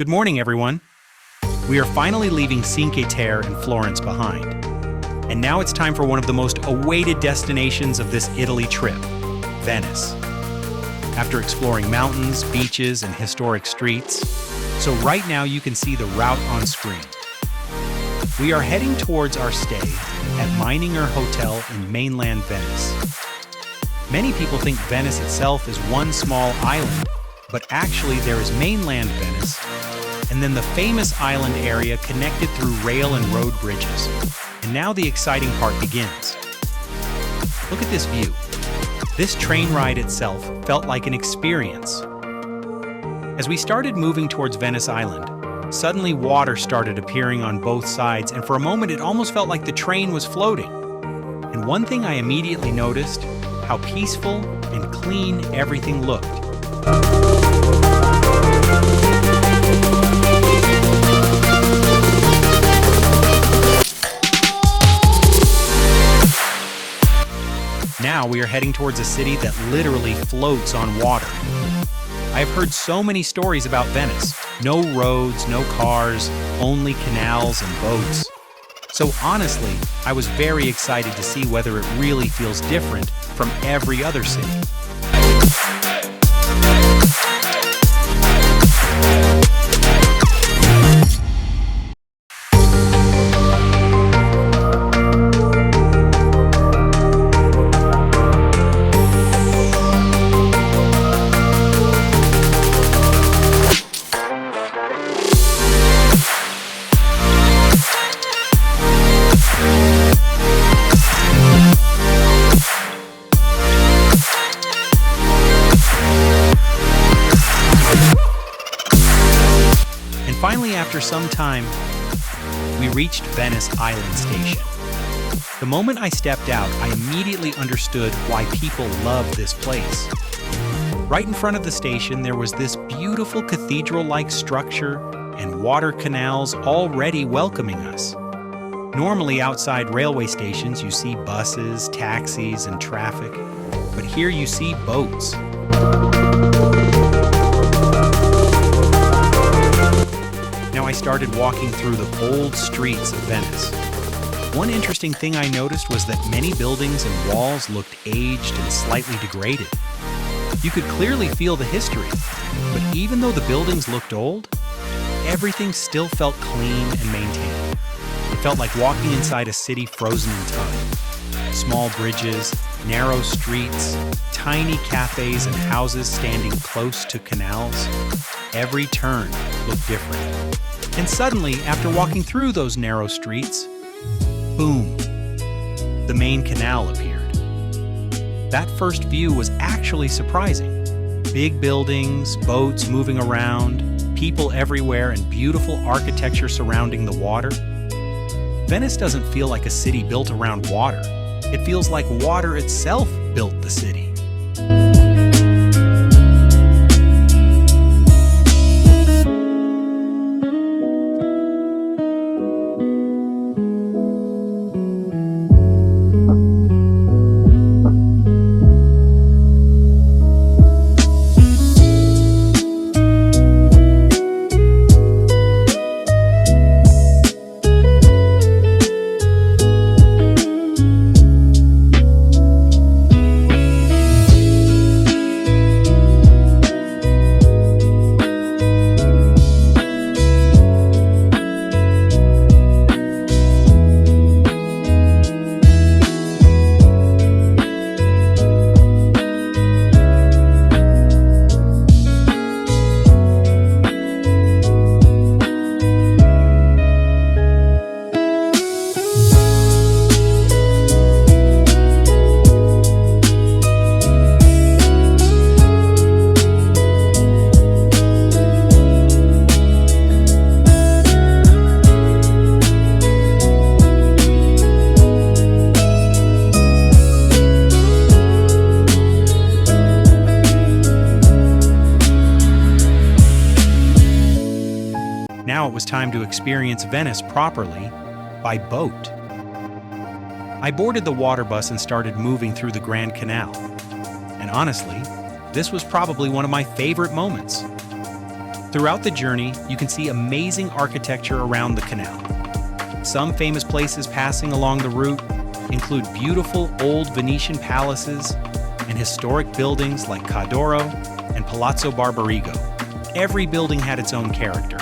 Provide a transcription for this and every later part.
Good morning, everyone. We are finally leaving Cinque Terre and Florence behind. And now it's time for one of the most awaited destinations of this Italy trip, Venice. After exploring mountains, beaches, and historic streets, so right now you can see the route on screen. We are heading towards our stay at Meininger Hotel in mainland Venice. Many people think Venice itself is one small island, but actually there is mainland Venice, and then the famous island area connected through rail and road bridges. And now the exciting part begins. Look at this view. This train ride itself felt like an experience. As we started moving towards Venice Island, suddenly water started appearing on both sides, and for a moment it almost felt like the train was floating. And one thing I immediately noticed, how peaceful and clean everything looked. Now we are heading towards a city that literally floats on water. I have heard so many stories about Venice. No roads, no cars, only canals and boats. So honestly, I was very excited to see whether it really feels different from every other city. Finally, after some time, we reached Venice Island Station. The moment I stepped out, I immediately understood why people love this place. Right in front of the station, there was this beautiful cathedral-like structure and water canals already welcoming us. Normally, outside railway stations, you see buses, taxis, and traffic, but here you see boats. I started walking through the old streets of Venice. One interesting thing I noticed was that many buildings and walls looked aged and slightly degraded. You could clearly feel the history, but even though the buildings looked old, everything still felt clean and maintained. It felt like walking inside a city frozen in time. Small bridges, narrow streets, tiny cafes and houses standing close to canals. Every turn looked different. And suddenly, after walking through those narrow streets, boom, the main canal appeared. That first view was actually surprising. Big buildings, boats moving around, people everywhere, and beautiful architecture surrounding the water. Venice doesn't feel like a city built around water. It feels like water itself built the city. Now it was time to experience Venice properly by boat. I boarded the water bus and started moving through the Grand Canal. And honestly, this was probably one of my favorite moments. Throughout the journey, you can see amazing architecture around the canal. Some famous places passing along the route include beautiful old Venetian palaces and historic buildings like Cadoro and Palazzo Barbarigo. Every building had its own character.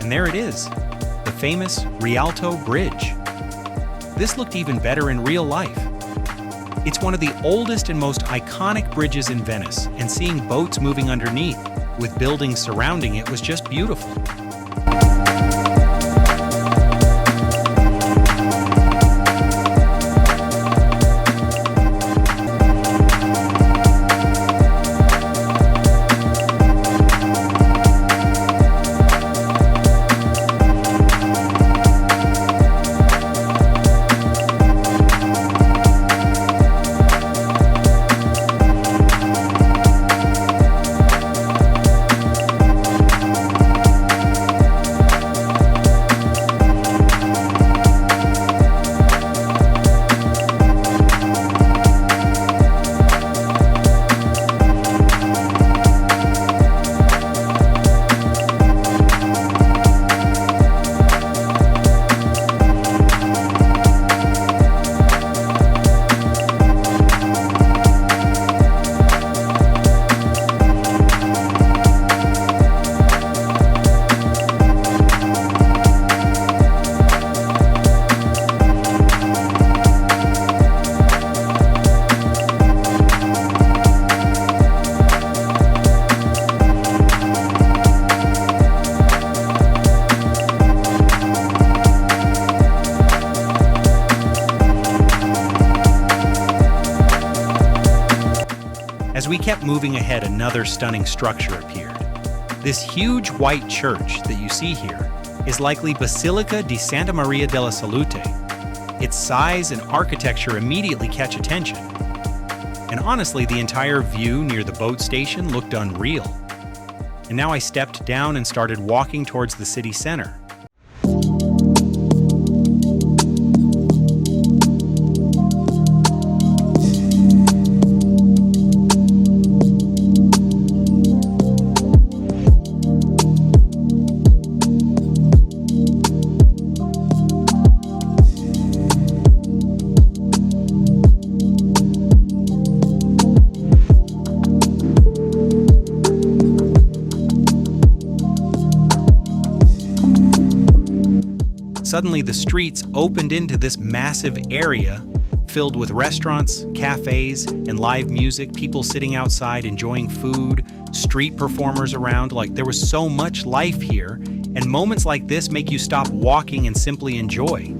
And there it is, the famous Rialto Bridge. This looked even better in real life. It's one of the oldest and most iconic bridges in Venice, and seeing boats moving underneath with buildings surrounding it was just beautiful. As we kept moving ahead, another stunning structure appeared. This huge white church that you see here is likely Basilica di Santa Maria della Salute. Its size and architecture immediately catch attention. And honestly, the entire view near the boat station looked unreal. And now I stepped down and started walking towards the city center. Suddenly, the streets opened into this massive area filled with restaurants, cafes, and live music, people sitting outside enjoying food, street performers around. Like, there was so much life here, and moments like this make you stop walking and simply enjoy.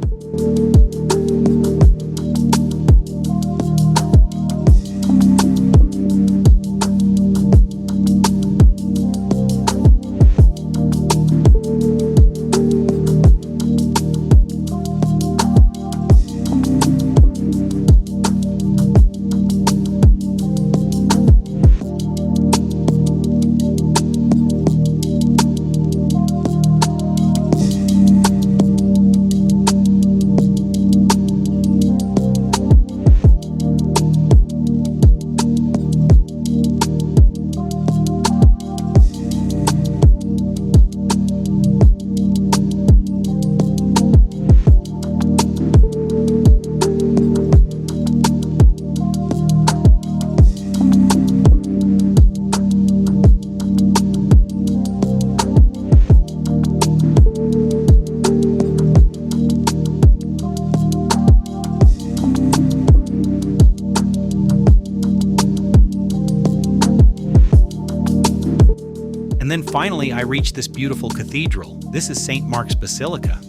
And then finally, I reached this beautiful cathedral. This is St. Mark's Basilica.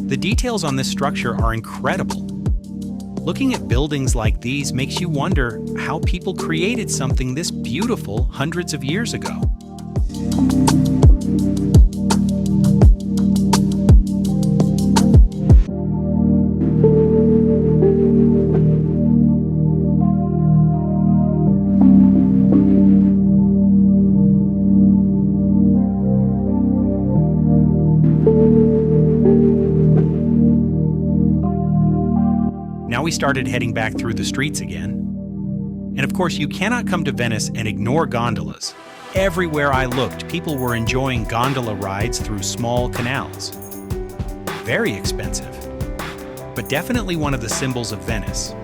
The details on this structure are incredible. Looking at buildings like these makes you wonder how people created something this beautiful hundreds of years ago. Now we started heading back through the streets again. And of course, you cannot come to Venice and ignore gondolas. Everywhere I looked, people were enjoying gondola rides through small canals. Very expensive, but definitely one of the symbols of Venice.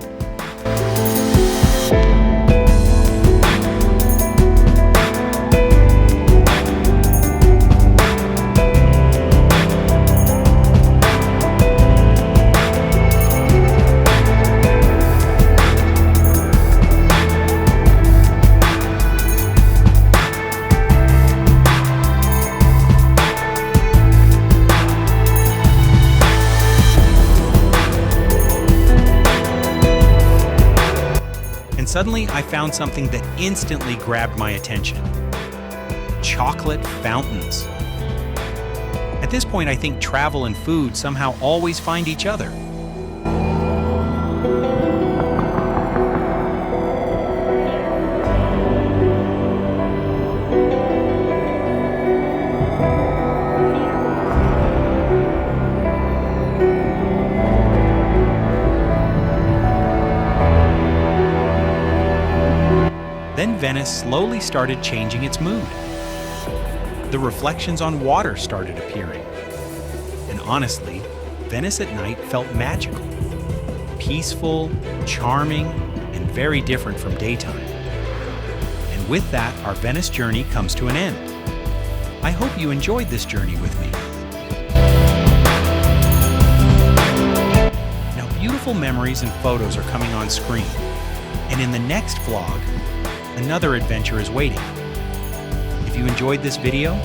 And suddenly, I found something that instantly grabbed my attention. Chocolate fountains. At this point, I think travel and food somehow always find each other. Then Venice slowly started changing its mood. The reflections on water started appearing. And honestly, Venice at night felt magical, peaceful, charming, and very different from daytime. And with that, our Venice journey comes to an end. I hope you enjoyed this journey with me. Now, beautiful memories and photos are coming on screen. And in the next vlog, another adventure is waiting. If you enjoyed this video,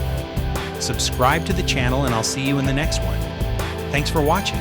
subscribe to the channel and I'll see you in the next one. Thanks for watching.